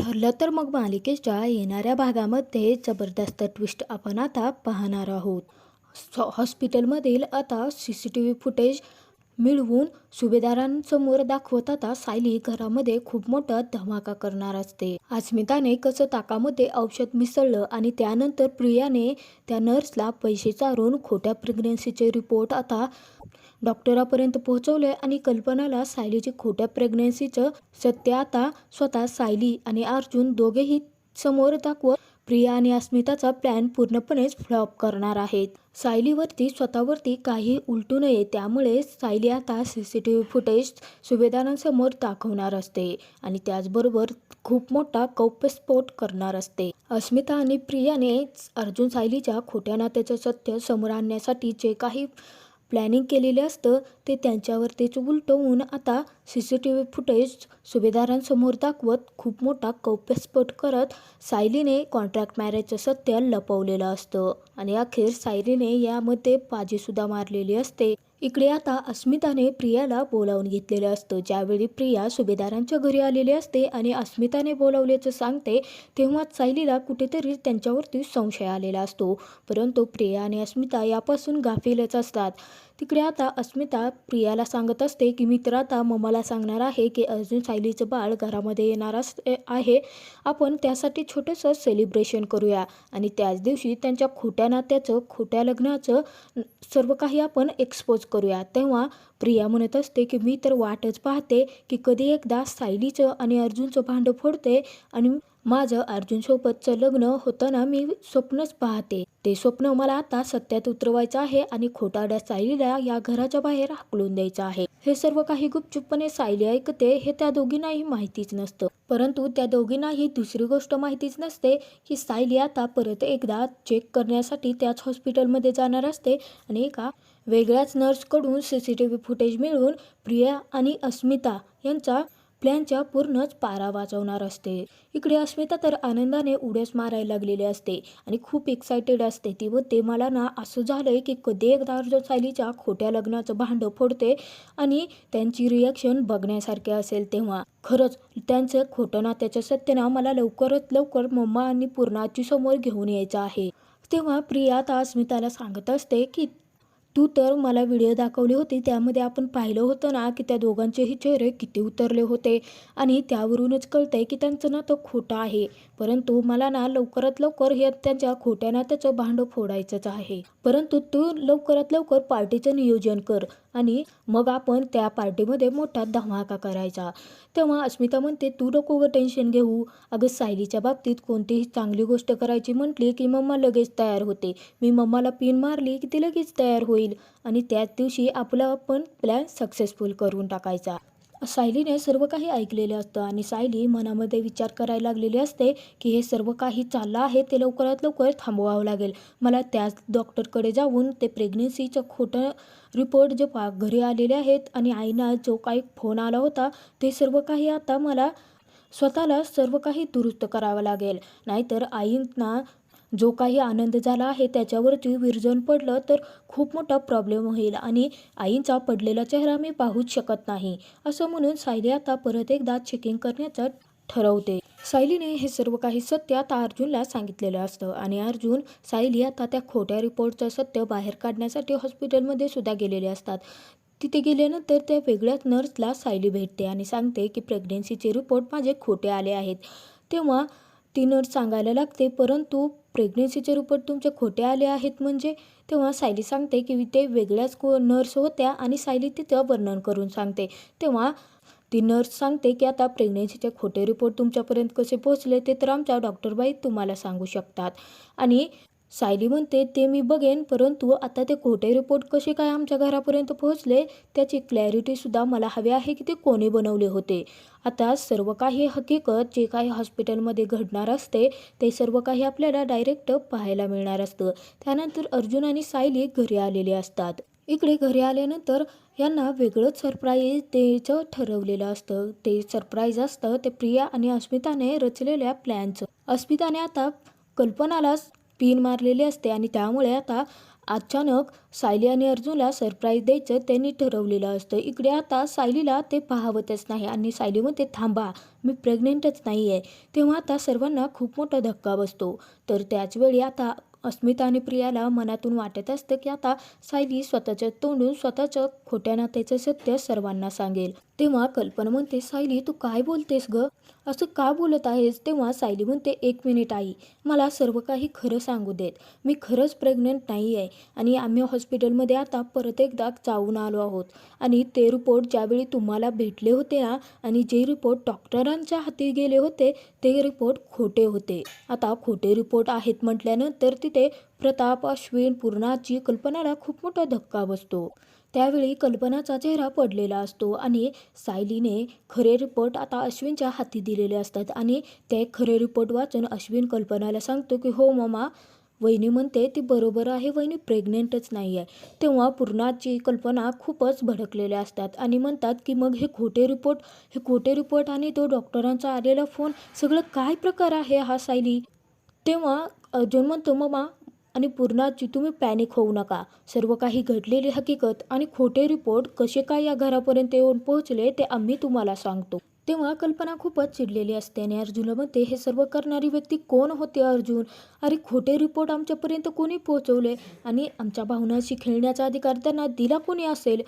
ठरलं तर मग मालिकेच्या येणाऱ्या भागामध्ये जबरदस्त ट्विस्ट आपण आता पाहणार आहोत. हॉस्पिटलमधील आता CCTV फुटेज मिळवून सुभेदारांसमोर दाखवत आता सायली घरामध्ये खूप मोठा धमाका करणार असते. अस्मिताने कसं ताकामध्ये औषध मिसळलं आणि त्यानंतर प्रियाने त्या नर्सला पैसे चारून खोट्या प्रेग्नन्सीचे रिपोर्ट आता डॉक्टरापर्यंत पोहोचवले आणि कल्पनाला सायलीची खोट्या प्रेग्नन्सीचं सत्य आता स्वतः सायली आणि अर्जुन दोघेही समोर दाखवत प्रिया आणि अस्मिताचा प्लॅन पूर्णपणेच फ्लॉप करणार आहेत. सायलीवरती स्वतःवरती काही उलटू नये त्यामुळे सायली आता CCTV फुटेज सुभेदारांसमोर दाखवणार असते आणि त्याचबरोबर खूप मोठा गौप्यस्फोट करणार असते. अस्मिता आणि प्रियाने अर्जुन सायलीच्या खोट्या नात्याचं सत्य समोर आणण्यासाठी जे काही प्लॅनिंग केलेले असतं ते त्यांच्यावरतीच उलटवून आता CCTV फुटेज सुभेदारांसमोर दाखवत खूप मोठा गौप्यस्फोट करत सायलीने कॉन्ट्रॅक्ट मॅरेजचं सत्य लपवलेलं असतं आणि अखेर सायलीने यामध्ये बाजीसुद्धा मारलेली असते. इकडे आता अस्मिताने प्रियाला बोलावून घेतलेलं असतं. ज्यावेळी प्रिया सुभेदारांच्या घरी आलेली असते आणि अस्मिताने बोलावल्याचं सांगते तेव्हा सायलीला कुठेतरी त्यांच्यावरती संशय आलेला असतो. परंतु प्रिया आणि अस्मिता यापासून गाफीलच असतात. तिकडे आता अस्मिता प्रियाला सांगत असते की मी तर आता मम्माला सांगणार आहे की अर्जुन सायलीचं बाळ घरामध्ये येणार आहे. आपण त्यासाठी छोटंसं सेलिब्रेशन करूया आणि त्याच दिवशी त्यांच्या खोट्या नात्याचं खोट्या लग्नाचं सर्व काही आपण एक्सपोज करूया. तेव्हा प्रिया म्हणत असते की मी तर वाटच पाहते की कधी एकदा सायलीचं आणि अर्जुनचं भांडं फोडते आणि माझं अर्जुनसोबतचं लग्न होताना मी स्वप्नच पाहते. ते स्वप्न मला आता सत्यात उतरवायचं आहे आणि खोटारड्या सायलीला या घराच्या बाहेर हाकलून द्यायचं आहे. हे सर्व काही गुपचूपपणे सायली ऐकते. हे त्या दोघींनाही माहितीच नसतं. परंतु त्या दोघींनाही दुसरी गोष्ट माहितीच नसते की सायली आता परत एकदा चेक करण्यासाठी त्याच हॉस्पिटलमध्ये जाणार असते आणि एका वेगळ्याच नर्सकडून CCTV फुटेज मिळवून प्रिया आणि अस्मिता यांचा प्लॅनच्या पूर्णच पारा वाजवणार असते. इकडे अस्मिता तर आनंदाने उड्याच मारायला लागलेली असते आणि खूप एक्सायटेड असते. ती म्हणते मला ना असं झालंय की कधी एकदा अर्जुन सायलीच्या खोट्या लग्नाचं भांडं फोडते आणि त्यांची रिॲक्शन बघण्यासारखी असेल. तेव्हा खरंच त्यांचं खोटं नात्याचं सत्य ना मला लवकरात लवकर मम्मा आणि पूर्णाची समोर घेऊन यायचं आहे. तेव्हा प्रिया आता अस्मिताला सांगत असते की तू तर मला व्हिडिओ दाखवली होती त्यामध्ये आपण पाहिलं होतं ना की त्या दोघांचेही चेहरे किती उतरले होते आणि त्यावरूनच कळतंय की त्यांचं नातं खोटं आहे. परंतु मला ना लवकरात लवकर हे त्यांच्या खोट्या नात्याचं भांडं फोडायचंच आहे. परंतु तू लवकरात लवकर पार्टीचं नियोजन कर आणि मग आपण त्या पार्टीमध्ये मोठा धमाका करायचा. तेव्हा अस्मिता म्हणते तू नको ग टेन्शन घेऊ. अगं सायलीच्या बाबतीत कोणतीही चांगली गोष्ट करायची म्हटली की मम्मा लगेच तयार होते. मी मम्माला पिन मारली की ती लगेच तयार होईल आणि त्याच दिवशी आपला आपण प्लॅन सक्सेसफुल करून टाकायचा. सायलीने सर्व काही ऐकलेलं असतं आणि सायली मनामध्ये विचार करायला लागलेली असते की हे सर्व काही चाललं आहे ते लवकरात लवकर थांबवावं लागेल. मला त्याच डॉक्टरकडे जाऊन ते प्रेग्नन्सीचं खोटं रिपोर्ट जे घरी आलेले आहेत आणि आईना जो काही फोन आला होता ते सर्व काही आता मला स्वतःला सर्व काही दुरुस्त करावं लागेल. नाहीतर आईंना जो काही आनंद झाला आहे त्याच्यावरती विरजण पडलं तर खूप मोठा प्रॉब्लेम होईल आणि आईंचा पडलेला चेहरा मी पाहूच शकत नाही. असं म्हणून सायली आता परत एकदा चेकिंग करण्याचं ठरवते. सायलीने हे सर्व काही सत्य आता अर्जुनला सांगितलेलं असतं आणि अर्जुन सायली आता त्या खोट्या रिपोर्टचं सत्य बाहेर काढण्यासाठी हॉस्पिटलमध्ये सुद्धा गेलेले असतात. तिथे गेल्यानंतर त्या वेगळ्याच नर्सला सायली भेटते आणि सांगते की प्रेग्नन्सीचे रिपोर्ट माझे खोटे आले आहेत. तेव्हा ती नर्स सांगायला लागते परंतु प्रेग्नन्सीचे रिपोर्ट तुमचे खोटे आले आहेत म्हणजे. तेव्हा सायली सांगते की ते वेगळ्याच नर्स होत्या आणि सायली तिथं वर्णन करून सांगते. तेव्हा ती नर्स सांगते की आता प्रेग्नन्सीचे खोटे रिपोर्ट तुमच्यापर्यंत कसे पोहोचले ते तर आमच्या डॉक्टरबाई तुम्हाला सांगू शकतात. आणि सायली म्हणते ते मी बघेन परंतु आता ते खोटे रिपोर्ट कसे काय आमच्या घरापर्यंत पोहोचले त्याची क्लॅरिटीसुद्धा मला हवी आहे की ते कोणी बनवले होते. आता सर्व काही हकीकत जे काही हॉस्पिटलमध्ये घडणार असते ते सर्व काही आपल्याला डायरेक्ट पाहायला मिळणार असतं. त्यानंतर अर्जुन आणि सायली घरी आलेले असतात. इकडे घरी आल्यानंतर यांना वेगळंच सरप्राईज द्यायचं ठरवलेलं असतं. ते सरप्राईज असतं ते प्रिया आणि अस्मिताने रचलेल्या प्लॅनचं. अस्मिताने आता कल्पनाला पिन मारलेली असते आणि त्यामुळे आता अचानक सायली आणि अर्जुनला सरप्राईज द्यायचं त्यांनी ठरवलेलं असतं. इकडे आता सायलीला ते पाहवतच नाही आणि सायली म्हणते, थांबा, मी प्रेग्नेंटच नाही आहे. तेव्हा आता सर्वांना खूप मोठा धक्का बसतो. तर त्याचवेळी आता अस्मिता आणि प्रियाला मनातून वाटत असतं की आता सायली स्वतःच्या तोंडून स्वतःचं खोट्या नात्याचं सत्य सर्वांना सांगेल. तेव्हा कल्पना म्हणते, सायली तू काय बोलतेस ग, असं का बोलत आहेस? तेव्हा सायली म्हणते, 1 मिनिट आई, मला सर्व काही खरं सांगू देत. मी खरंच प्रेग्नंट नाही आहे आणि आम्ही हॉस्पिटलमध्ये आता परत एकदा जाऊन आलो आहोत आणि ते रिपोर्ट ज्यावेळी तुम्हाला भेटले होते ना आणि जे रिपोर्ट डॉक्टरांच्या हाती गेले होते ते रिपोर्ट खोटे होते. आता खोटे रिपोर्ट आहेत म्हटल्यानंतर तिथे प्रताप, अश्विन, पूर्णाची, कल्पनाला खूप मोठा धक्का बसतो. त्यावेळी कल्पनाचा चेहरा पडलेला असतो आणि सायलीने खरे रिपोर्ट आता अश्विनच्या हाती दिलेले असतात आणि ते खरे रिपोर्ट वाचून अश्विन कल्पनाला सांगतो की हो मम्मा, वहिनी म्हणते ती बरोबर आहे, वहिनी प्रेग्नेंटच नाही आहे. तेव्हा पूर्णाची, कल्पना खूपच भडकलेल्या असतात आणि म्हणतात की मग हे खोटे रिपोर्ट आणि तो डॉक्टरांचा आलेला फोन, सगळं काय प्रकार आहे हा सायली? तेव्हा अर्जुन म्हणतो, मम्मा आणि पूर्णाची, तुम्ही पॅनिक होऊ नका. सर्व काही घडलेली हकीकत आणि खोटे रिपोर्ट कसे काय या घरापर्यंत येऊन पोहोचले ते आम्ही तुम्हाला सांगतो. तेव्हा कल्पना खूपच चिडलेली असते आणि अर्जुनला म्हणते, हे सर्व करणारी व्यक्ती कोण होते अर्जुन? अरे खोटे रिपोर्ट आमच्यापर्यंत कोणी पोहोचवले आणि आमच्या भावनाशी खेळण्याचा अधिकार त्यांना दिला कोणी असेल?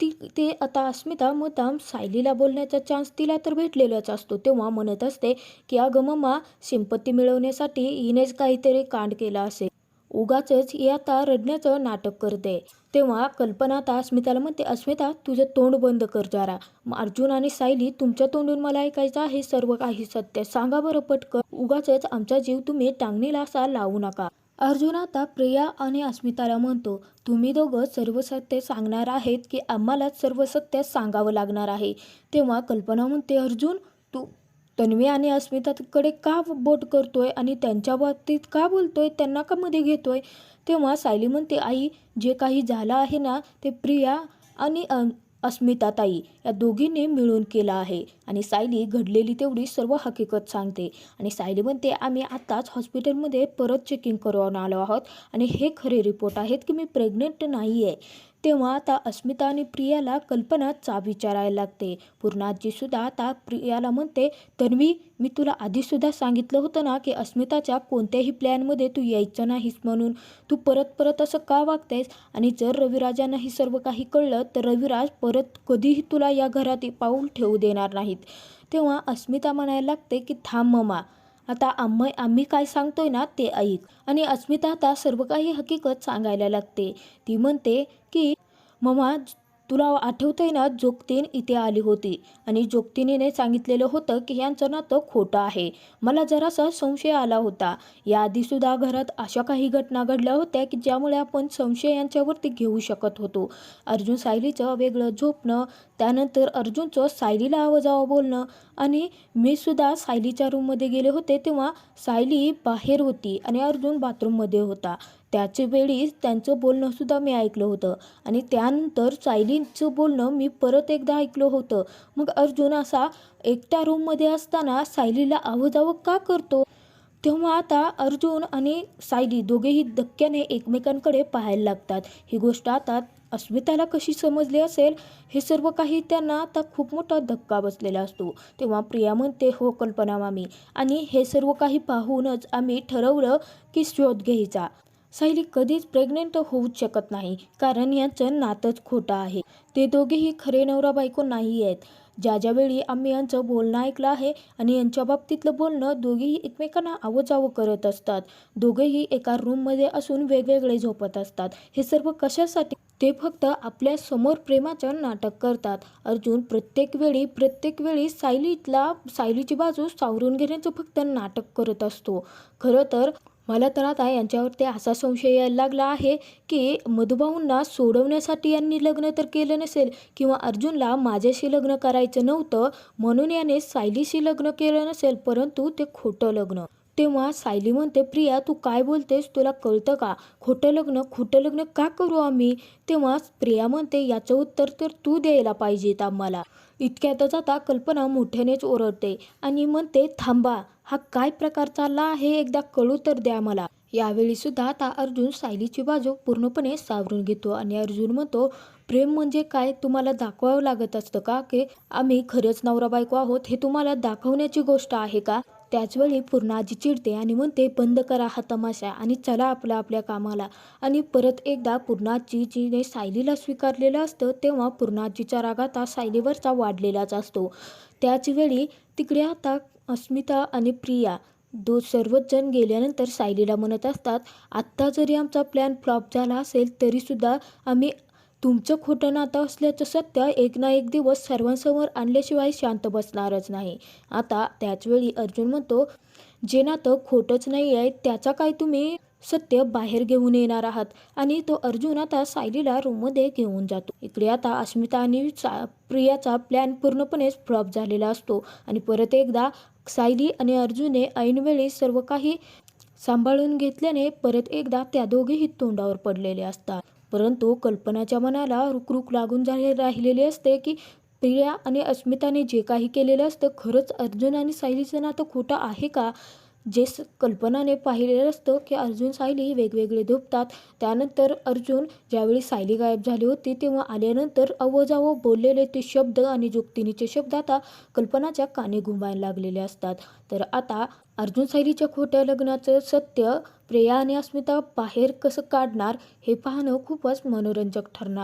ते आता अस्मिता मुद्दाम सायलीला बोलण्याचा चान्स तिला तर भेटलेलाच असतो. तेव्हा म्हणत असते की अगं मम्मा, सिंपत्ती मिळवण्यासाठी हिनेच काहीतरी कांड केला असेल. उगाचच ही आता रडण्याचं नाटक करते. तेव्हा कल्पना आता अस्मिताला म्हणते, अस्मिता तुझं तोंड बंद कर जरा. अर्जुन आणि सायली, तुमच्या तोंडून मला ऐकायचं आहे सर्व काही सत्य. सांगा बरं पटकन. उगाचच आमचा जीव तुम्ही टांगणीला असा लावू नका. अर्जुन आता प्रिया आणि अस्मिताला म्हणतो, तुम्ही दोघं सर्व सत्य सांगणार आहेत की आम्हालाच सर्व सत्य सांगावं लागणार आहे? तेव्हा कल्पना म्हणते, अर्जुन तू तन्वी आणि अस्मिताकडे का बोट करतोय आणि त्यांच्या बाबतीत का बोलतोय, त्यांना का मध्ये घेतोय? तेव्हा सायली म्हणते, आई जे काही झालं आहे ना ते प्रिया आणि अस्मिता ताई या दोघींनी मिळून केलं आहे. आणि सायली घडलेली तेवढी सर्व हकीकत सांगते आणि सायली म्हणते, आम्ही आत्ताच हॉस्पिटलमध्ये परत चेकिंग करून आलो आहोत आणि हे खरे रिपोर्ट आहेत की मी प्रेग्नेंट नाही आहे. तेव्हा आता अस्मिता आणि प्रियाला कल्पना विचारायला लागते. पूर्णाजी सुद्धा आता प्रियाला म्हणते, तन्वी मी तुला आधीसुद्धा सांगितलं होतं ना की अस्मिताच्या कोणत्याही प्लॅनमध्ये तू यायचं नाहीस म्हणून. तू परत असं का वागतेस? आणि जर रविराजांना ही सर्व काही कळलं तर रविराज परत कधीही तुला या घरात पाऊल ठेवू देणार नाहीत. तेव्हा अस्मिता म्हणायला लागते की थांब मम्मा, आता आम्ही काय सांगतोय ना ते ऐक. आणि अस्मिता आता सर्व काही हकीकत सांगायला लागते. ती म्हणते की मम्मा, तुला आठवतंय ना, जोगतीन इथे आली होती आणि जोगतीने सांगितलेलं होतं की यांचं नातं खोटं आहे. मला जरासा संशय आला होता. याआधीसुद्धा घरात अशा काही घटना घडल्या होत्या की ज्यामुळे आपण संशय यांच्यावरती घेऊ शकत होतो. अर्जुन सायलीचं वेगळं झोपणं, त्यानंतर अर्जुनचं सायलीला आवाजावं बोलणं आणि मी सुद्धा सायलीच्या रूममध्ये गेले होते तेव्हा सायली बाहेर होती आणि अर्जुन बाथरूममध्ये होता. त्याच्या वेळी त्यांचं बोलणं सुद्धा मी ऐकलं होतं आणि त्यानंतर सायलीचं बोलणं मी परत एकदा ऐकलं होतं. मग अर्जुन असा एकट्या रूममध्ये असताना सायलीला आवाजावं का करतो? तेव्हा आता अर्जुन आणि सायली दोघेही धक्क्याने एकमेकांकडे पाहायला लागतात. ही गोष्ट आता अस्मिताला कशी समजली असेल, हे सर्व काही त्यांना आता खूप मोठा धक्का बसलेला असतो. तेव्हा प्रिया म्हणते, हो कल्पना मामी, आणि हे सर्व काही पाहूनच आम्ही ठरवलं की शोध घ्यायचा. सायली कधीच प्रेग्नेंट होऊच शकत नाही कारण यांचं नातंच खोटं आहे. ते दोघेही खरे नवरा बायको नाही आहेत. ज्यावेळी आम्ही यांचं बोलणं ऐकलं आहे आणि यांच्या बाबतीतलं बोलणं दोघेही एकमेकांना आवाजावं करत असतात. दोघेही एका रूममध्ये असून वेगवेगळे झोपत असतात. हे सर्व कशासाठी? ते फक्त आपल्या समोर प्रेमाचं नाटक करतात. अर्जुन प्रत्येक वेळी सायलीची बाजू सावरून घेण्याचं फक्त नाटक करत असतो. खरं तर मला तर आता यांच्यावरती असा संशय यायला लागला आहे की मधुभाऊंना सोडवण्यासाठी यांनी लग्न तर केलं नसेल किंवा अर्जुनला माझ्याशी लग्न करायचं नव्हतं म्हणून याने सायलीशी लग्न केलं नसेल, परंतु ते खोटं लग्न. तेव्हा सायली म्हणते, प्रिया तू काय बोलतेस, तुला कळतं का? खोटं लग्न का करू आम्ही? तेव्हा प्रिया म्हणते, याचं उत्तर तर तू द्यायला पाहिजेत आम्हाला. इतक्यातच आता कल्पना मोठ्यानेच ओरडते आणि म्हणते, थांबा, हा काय प्रकार चालला आहे एकदा कळू तर द्या मला. यावेळी सुद्धा आता अर्जुन सायलीची बाजू पूर्णपणे सावरून घेतो आणि अर्जुन म्हणतो, प्रेम म्हणजे काय तुम्हाला दाखवावं लागत असतं का, की आम्ही खरंच नवरा बायको आहोत हे तुम्हाला दाखवण्याची गोष्ट आहे का? त्याचवेळी पूर्णाजी चिडते आणि म्हणते, बंद करा हा तमाशा आणि चला आपल्या कामाला. आणि परत एकदा पूर्णाजीने सायलीला स्वीकारलेलं असतं तेव्हा पूर्णाजीचा राग आता सायलीवरचा वाढलेलाच असतो. त्याचवेळी तिकडे आता अस्मिता आणि प्रिया सर्वच जण गेल्यानंतर सायलीला म्हणत असतात, आत्ता जरी आमचा प्लॅन फ्लॉप झाला असेल तरीसुद्धा आम्ही तुमचं खोटं नातं असल्याचं सत्य एक ना एक दिवस सर्वांसमोर आणल्याशिवाय शांत बसणारच नाही. आता त्याचवेळी अर्जुन म्हणतो, जे नातं खोटंच नाही आहे त्याचा काय तुम्ही सत्य बाहेर घेऊन येणार आहात. आणि तो अर्जुन आता सायलीला रूममध्ये घेऊन जातो. इकडे आता अस्मिता आणि प्रियाचा प्लॅन पूर्णपणेच फ्लॉप झालेला असतो आणि परत एकदा सायली आणि अर्जुनने ऐनवेळी सर्व काही सांभाळून घेतल्याने परत एकदा त्या दोघेही तोंडावर पडलेले असतात. परंतु कल्पनाच्या मनाला रुकरुक लागून राहिलेली असते की प्रिया आणि अस्मिताने जे काही केलेलं असतं खरंच अर्जुन आणि सायलीचं नातं खोटं आहे का? कल्पनाने पाहिलेलं असतं की अर्जुन सायली वेगवेगळे झोपतात. त्यानंतर अर्जुन ज्यावेळी सायली गायब झाली होती तेव्हा आल्यानंतर अवजावं बोललेले ते शब्द आणि जोगतिनीचे शब्द आता कल्पनाच्या कानी घुमायला लागलेले असतात. तर आता अर्जुन सायलीच्या खोट्या लग्नाचं सत्य प्रिया आणि अस्मिता बाहेर कसं काढणार हे पाहणं खूपच मनोरंजक ठरणार.